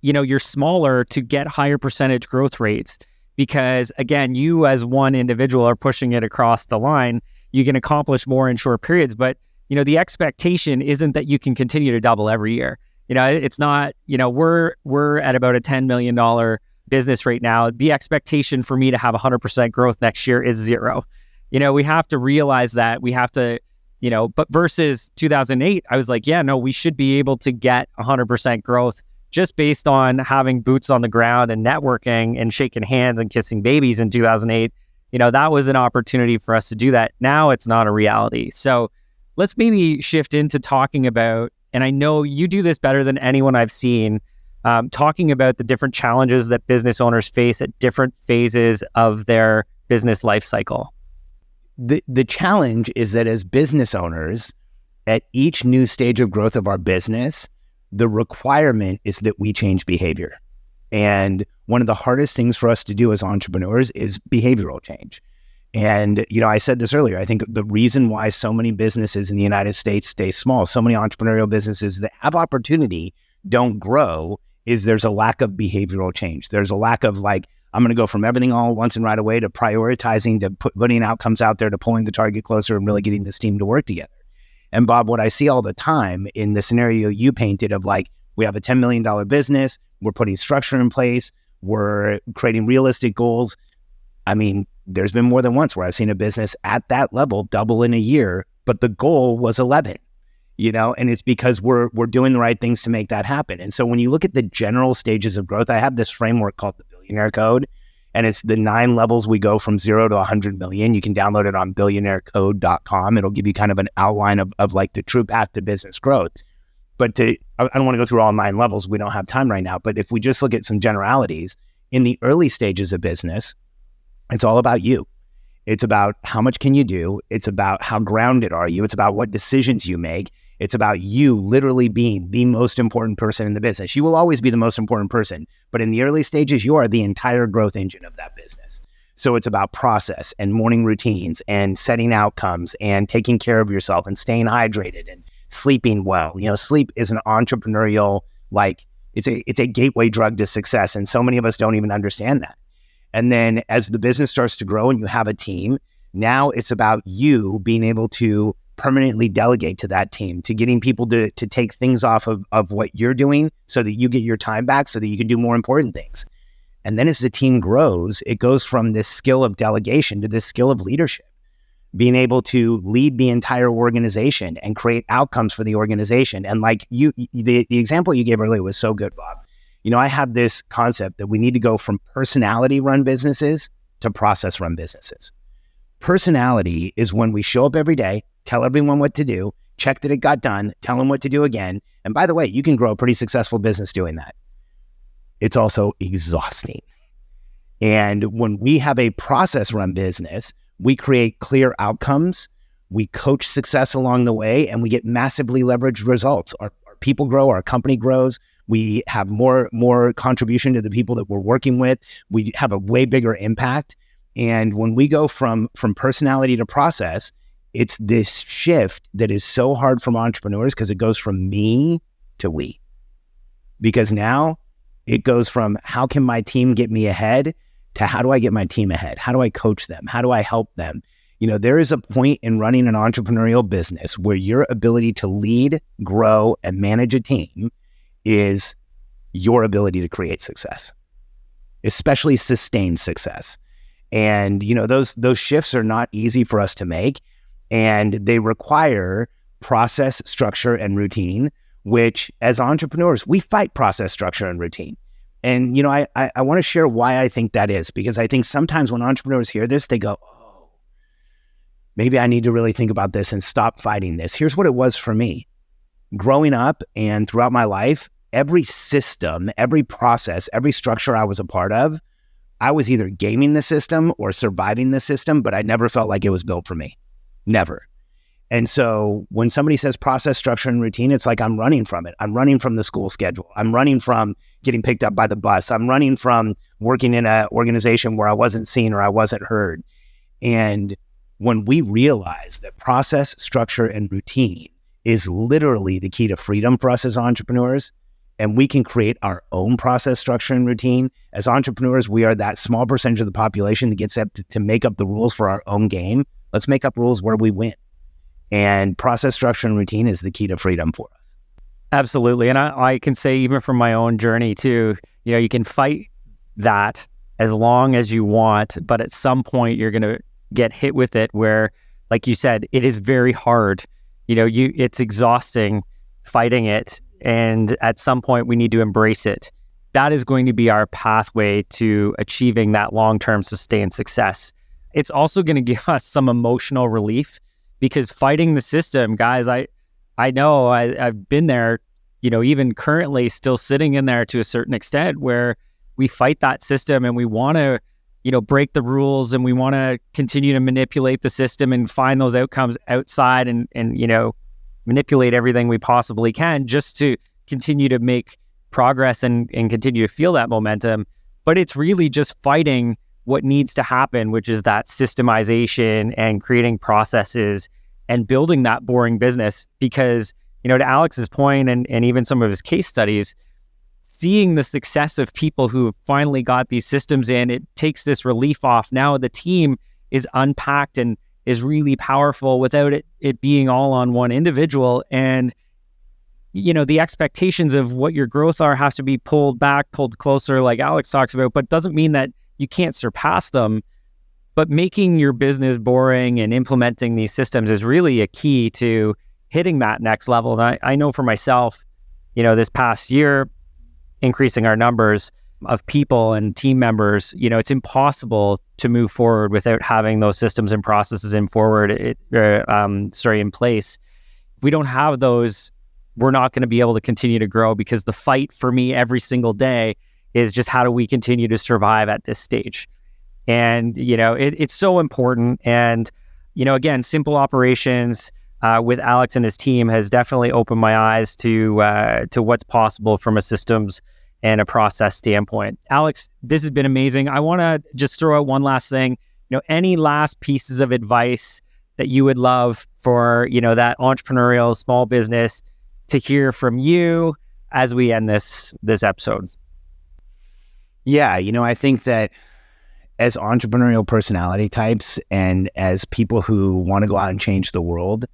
you're smaller to get higher percentage growth rates because, again, you as one individual are pushing it across the line. you can accomplish more in short periods. But, the expectation isn't that you can continue to double every year. It's not, we're at about a $10 million business right now. The expectation for me to have 100% growth next year is zero. We have to realize that we have to, but versus 2008, I was like, yeah, no, we should be able to get 100% growth just based on having boots on the ground and networking and shaking hands and kissing babies in 2008. That was an opportunity for us to do that. Now it's not a reality. So let's maybe shift into talking about, and I know you do this better than anyone I've seen, talking about the different challenges that business owners face at different phases of their business life cycle. The challenge is that as business owners, at each new stage of growth of our business, the requirement is that we change behavior. And one of the hardest things for us to do as entrepreneurs is behavioral change. And, I said this earlier, I think the reason why so many businesses in the United States stay small, so many entrepreneurial businesses that have opportunity don't grow, is there's a lack of behavioral change. There's a lack of I'm going to go from everything all at once and right away to prioritizing, to putting outcomes out there, to pulling the target closer and really getting this team to work together. And Bob, what I see all the time in the scenario you painted of we have a $10 million business, we're putting structure in place, we're creating realistic goals. I mean, there's been more than once where I've seen a business at that level double in a year, but the goal was 11, and it's because we're doing the right things to make that happen. And so when you look at the general stages of growth, I have this framework called the Billionaire Code, and it's the 9 levels we go from 0 to 100 million. You can download it on billionairecode.com. It'll give you kind of an outline of the true path to business growth. But I don't want to go through all 9 levels. We don't have time right now. But if we just look at some generalities, in the early stages of business, it's all about you. It's about how much can you do. It's about how grounded are you. It's about what decisions you make. It's about you literally being the most important person in the business. You will always be the most important person, but in the early stages, you are the entire growth engine of that business. So it's about process and morning routines and setting outcomes and taking care of yourself and staying hydrated and sleeping well. Sleep is an entrepreneurial, it's a gateway drug to success. And so many of us don't even understand that. And then as the business starts to grow and you have a team, now it's about you being able to permanently delegate to that team, to getting people to take things off of what you're doing so that you get your time back so that you can do more important things. And then as the team grows, it goes from this skill of delegation to this skill of leadership, being able to lead the entire organization and create outcomes for the organization. And the example you gave earlier was so good, Bob. I have this concept that we need to go from personality-run businesses to process-run businesses. Personality is when we show up every day, tell everyone what to do, check that it got done, tell them what to do again. And by the way, you can grow a pretty successful business doing that. It's also exhausting. And when we have a process-run business, we create clear outcomes, we coach success along the way, and we get massively leveraged results. Our people grow, our company grows, we have more contribution to the people that we're working with, we have a way bigger impact. And when we go from personality to process, it's this shift that is so hard for entrepreneurs because it goes from me to we. Because now it goes from how can my team get me ahead to how do I get my team ahead? How do I coach them? How do I help them? There is a point in running an entrepreneurial business where your ability to lead, grow, and manage a team is your ability to create success, especially sustained success. And, those shifts are not easy for us to make, and they require process, structure, and routine, which as entrepreneurs, we fight process, structure, and routine. And, I want to share why I think that is, because I think sometimes when entrepreneurs hear this, they go, oh, maybe I need to really think about this and stop fighting this. Here's what it was for me. Growing up and throughout my life, every system, every process, every structure I was a part of, I was either gaming the system or surviving the system, but I never felt like it was built for me. Never. And so when somebody says process, structure, and routine, it's like I'm running from it. I'm running from the school schedule. I'm running from getting picked up by the bus. I'm running from working in an organization where I wasn't seen or I wasn't heard. And when we realize that process, structure, and routine is literally the key to freedom for us as entrepreneurs, and we can create our own process, structure, and routine. As entrepreneurs, we are that small percentage of the population that gets up to make up the rules for our own game. Let's make up rules where we win. And process, structure, and routine is the key to freedom for us. Absolutely. And I can say, even from my own journey too, you can fight that as long as you want, but at some point you're going to get hit with it where, like you said, it is very hard. It's exhausting fighting it. And at some point we need to embrace it. That is going to be our pathway to achieving that long-term sustained success. It's also going to give us some emotional relief, because fighting the system, guys, I know I've been there, even currently still sitting in there to a certain extent, where we fight that system and we want to, break the rules, and we want to continue to manipulate the system and find those outcomes outside and manipulate everything we possibly can just to continue to make progress and continue to feel that momentum. But it's really just fighting what needs to happen, which is that systemization and creating processes and building that boring business. Because, to Alex's point and even some of his case studies, seeing the success of people who have finally got these systems in, it takes this relief off. Now the team is unpacked and is really powerful without it being all on one individual. And, the expectations of what your growth are have to be pulled back, pulled closer, like Alex talks about, but doesn't mean that you can't surpass them. But making your business boring and implementing these systems is really a key to hitting that next level. And I know for myself, this past year, increasing our numbers of people and team members, it's impossible to move forward without having those systems and processes in place. If we don't have those, we're not going to be able to continue to grow, because the fight for me every single day is just, how do we continue to survive at this stage? And, it's so important. And, again, simple operations with Alex and his team has definitely opened my eyes to what's possible from a systems and a process standpoint. Alex, this has been amazing. I want to just throw out one last thing. Any last pieces of advice that you would love for, that entrepreneurial small business to hear from you as we end this episode? Yeah, I think that as entrepreneurial personality types and as people who want to go out and change the world,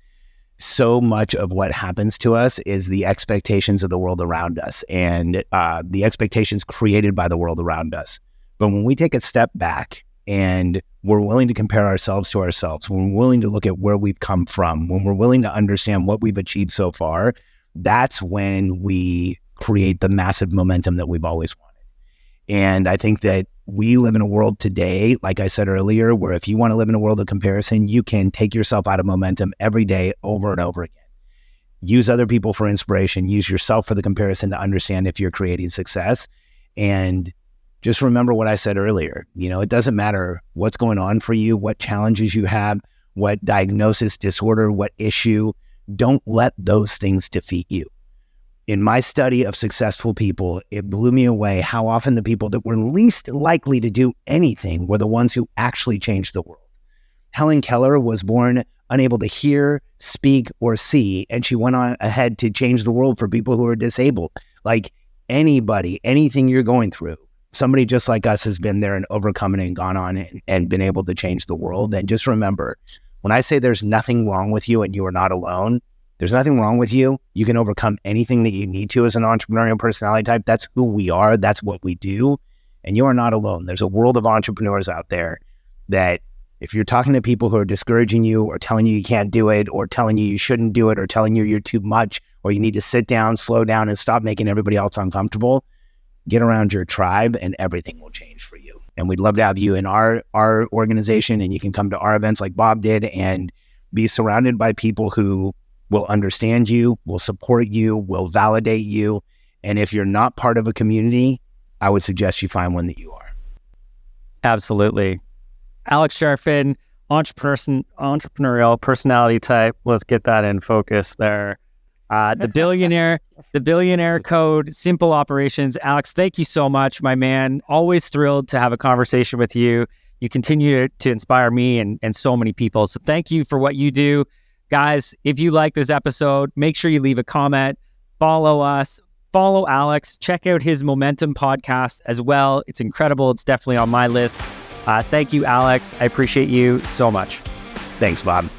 so much of what happens to us is the expectations of the world around us and the expectations created by the world around us. But when we take a step back and we're willing to compare ourselves to ourselves, when we're willing to look at where we've come from, when we're willing to understand what we've achieved so far, that's when we create the massive momentum that we've always wanted. And I think that we live in a world today, like I said earlier, where if you want to live in a world of comparison, you can take yourself out of momentum every day over and over again. Use other people for inspiration. Use yourself for the comparison to understand if you're creating success. And just remember what I said earlier. It doesn't matter what's going on for you, what challenges you have, what diagnosis, disorder, what issue. Don't let those things defeat you. In my study of successful people, it blew me away how often the people that were least likely to do anything were the ones who actually changed the world. Helen Keller was born unable to hear, speak, or see, and she went on ahead to change the world for people who are disabled. Like anybody, anything you're going through, somebody just like us has been there and overcome it and gone on and been able to change the world. And just remember, when I say there's nothing wrong with you and you are not alone, there's nothing wrong with you. You can overcome anything that you need to as an entrepreneurial personality type. That's who we are. That's what we do. And you are not alone. There's a world of entrepreneurs out there that if you're talking to people who are discouraging you or telling you can't do it or telling you shouldn't do it or telling you're too much or you need to sit down, slow down, and stop making everybody else uncomfortable, get around your tribe and everything will change for you. And we'd love to have you in our organization, and you can come to our events like Bob did and be surrounded by people who will understand you, will support you, will validate you. And if you're not part of a community, I would suggest you find one that you are. Absolutely. Alex Charfen, entrepreneurial personality type. Let's get that in focus there. The billionaire code, simple operations. Alex, thank you so much, my man. Always thrilled to have a conversation with you. You continue to inspire me and so many people. So thank you for what you do. Guys, if you like this episode, make sure you leave a comment, follow us, follow Alex, check out his Momentum podcast as well. It's incredible. It's definitely on my list. Thank you, Alex. I appreciate you so much. Thanks, Bob.